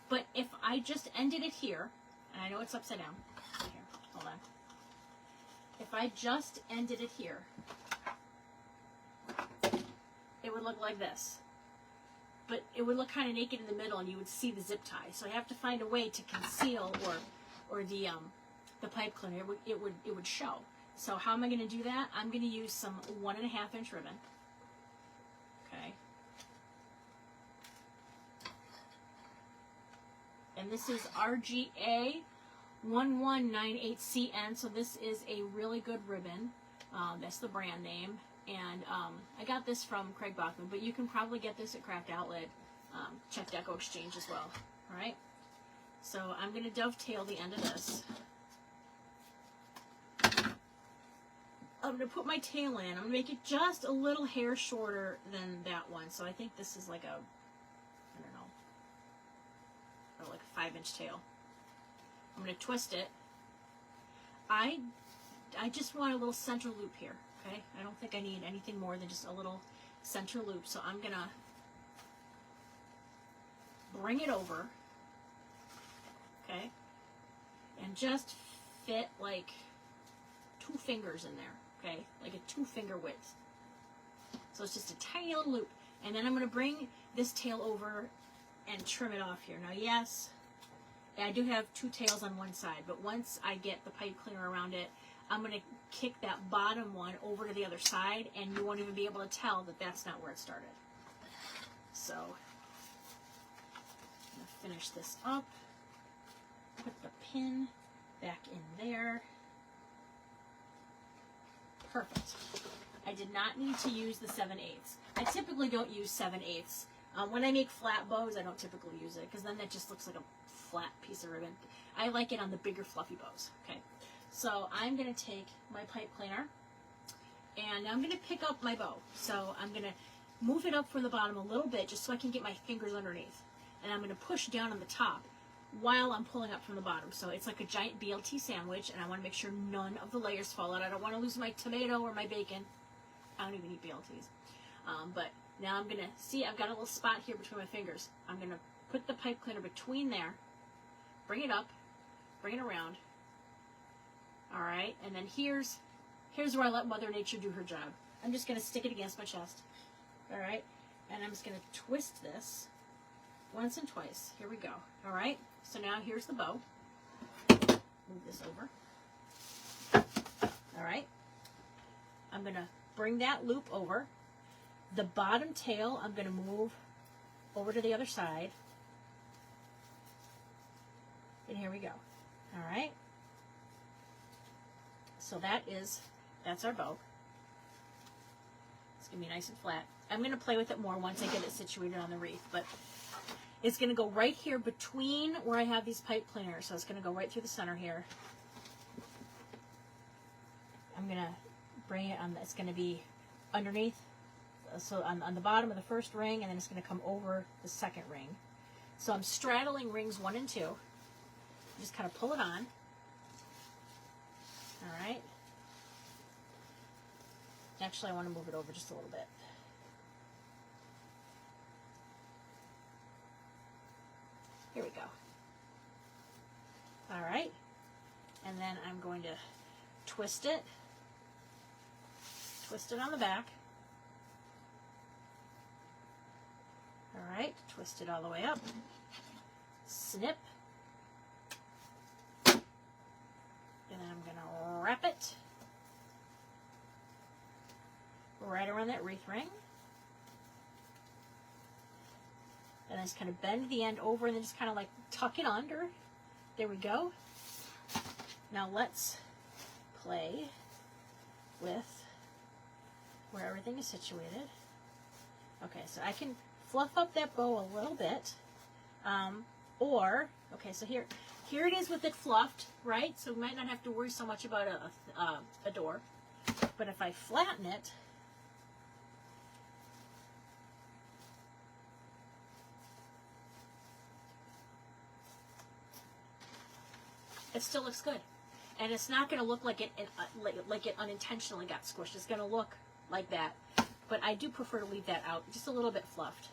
But if I just ended it here, and I know it's upside down. Here, hold on. If I just ended it here, it would look like this. But it would look kind of naked in the middle, and you would see the zip tie. So I have to find a way to conceal or the pipe cleaner. It would show. So how am I going to do that? I'm going to use some 1.5-inch ribbon. Okay. And this is RGA 1198CN. So this is a really good ribbon. That's the brand name. And I got this from Craig Bachman, but you can probably get this at Craft Outlet. Check Deco Exchange as well. All right. So I'm going to dovetail the end of this. I'm going to put my tail in. I'm going to make it just a little hair shorter than that one. So I think this is like a, I don't know, or like a 5-inch tail. I'm going to twist it. I just want a little center loop here. Okay, I don't think I need anything more than just a little center loop. So I'm going to bring it over, okay, and just fit like 2 fingers in there, okay, like a 2-finger width. So it's just a tiny little loop. And then I'm going to bring this tail over and trim it off here. Now, yes, I do have 2 tails on one side, but once I get the pipe cleaner around it, I'm going to kick that bottom one over to the other side, and you won't even be able to tell that that's not where it started. So, I'm going to finish this up, put the pin back in there. Perfect. I did not need to use the 7/8. I typically don't use 7/8. When I make flat bows, I don't typically use it, because then that just looks like a flat piece of ribbon. I like it on the bigger fluffy bows. Okay. So I'm going to take my pipe cleaner, and I'm going to pick up my bow. So I'm going to move it up from the bottom a little bit just so I can get my fingers underneath. And I'm going to push down on the top while I'm pulling up from the bottom. So it's like a giant BLT sandwich, and I want to make sure none of the layers fall out. I don't want to lose my tomato or my bacon. I don't even eat BLTs. But now I'm going to, see, I've got a little spot here between my fingers. I'm going to put the pipe cleaner between there, bring it up, bring it around. All right, and then here's where I let Mother Nature do her job. I'm just going to stick it against my chest. All right, and I'm just going to twist this once and twice. Here we go. All right, so now here's the bow. Move this over. All right, I'm going to bring that loop over. The bottom tail, I'm going to move over to the other side. And here we go. All right. So that's our bow. It's going to be nice and flat. I'm going to play with it more once I get it situated on the wreath, but it's going to go right here between where I have these pipe cleaners. So it's going to go right through the center here. I'm going to bring it on, it's going to be underneath, so on the bottom of the first ring, and then it's going to come over the second ring. So I'm straddling rings 1 and 2. Just kind of pull it on. All right. Actually, I want to move it over just a little bit. then I'm going to twist it on the back. All right, twist it all the way up, snip, and then I'm going to wrap it right around that wreath ring. And then just kind of bend the end over and then just kind of like tuck it under. There we go. Now let's play with where everything is situated. Okay, so I can fluff up that bow a little bit. Okay, so here it is with it fluffed, right? So we might not have to worry so much about a door. But if I flatten it, it still looks good, and it's not going to look like it unintentionally got squished. It's going to look like that, but I do prefer to leave that out just a little bit fluffed,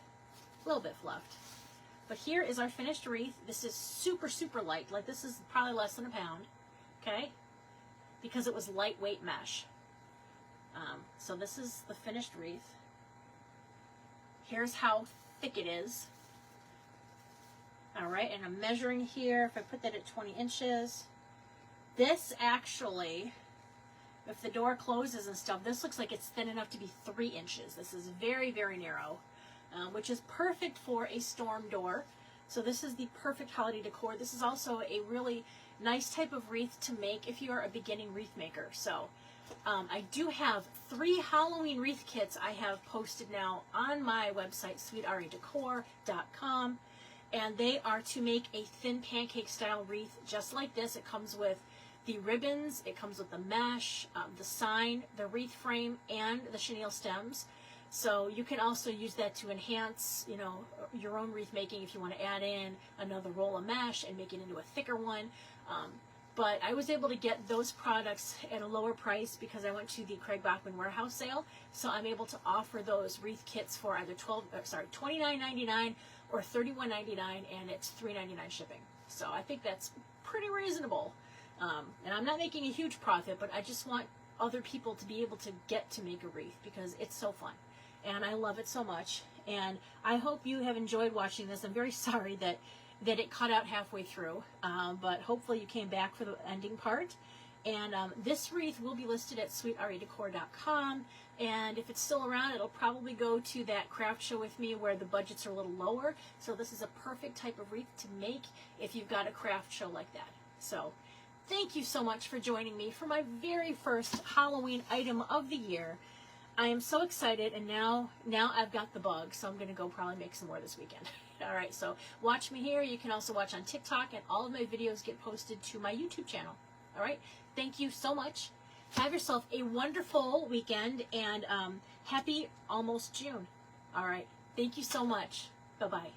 But here is our finished wreath. This is super, super light. Like, this is probably less than a pound, okay? Because it was lightweight mesh. So this is the finished wreath. Here's how thick it is. All right, and I'm measuring here. If I put that at 20 inches, this actually, if the door closes and stuff, this looks like it's thin enough to be 3 inches. This is very, very narrow, which is perfect for a storm door. So this is the perfect holiday decor. This is also a really nice type of wreath to make if you are a beginning wreath maker. So I do have 3 Halloween wreath kits I have posted now on my website, sweetredecor.com. And they are to make a thin pancake style wreath just like this. It comes with the ribbons, it comes with the mesh, the sign, the wreath frame, and the chenille stems. So you can also use that to enhance, you know, your own wreath making if you want to add in another roll of mesh and make it into a thicker one. But I was able to get those products at a lower price because I went to the Craig Bachman warehouse sale. So I'm able to offer those wreath kits for either $29.99 or $31.99, and it's $3.99 shipping. So I think that's pretty reasonable. And I'm not making a huge profit, but I just want other people to be able to get to make a wreath because it's so fun. And I love it so much. And I hope you have enjoyed watching this. I'm very sorry that it cut out halfway through, but hopefully you came back for the ending part. And this wreath will be listed at sweetredecor.com. And if it's still around, it'll probably go to that craft show with me where the budgets are a little lower. So this is a perfect type of wreath to make if you've got a craft show like that. So thank you so much for joining me for my very first Halloween item of the year. I am so excited, and now I've got the bug, so I'm going to go probably make some more this weekend. All right, so watch me here. You can also watch on TikTok, and all of my videos get posted to my YouTube channel. All right, thank you so much. Have yourself a wonderful weekend, and happy almost June. All right, thank you so much. Bye-bye.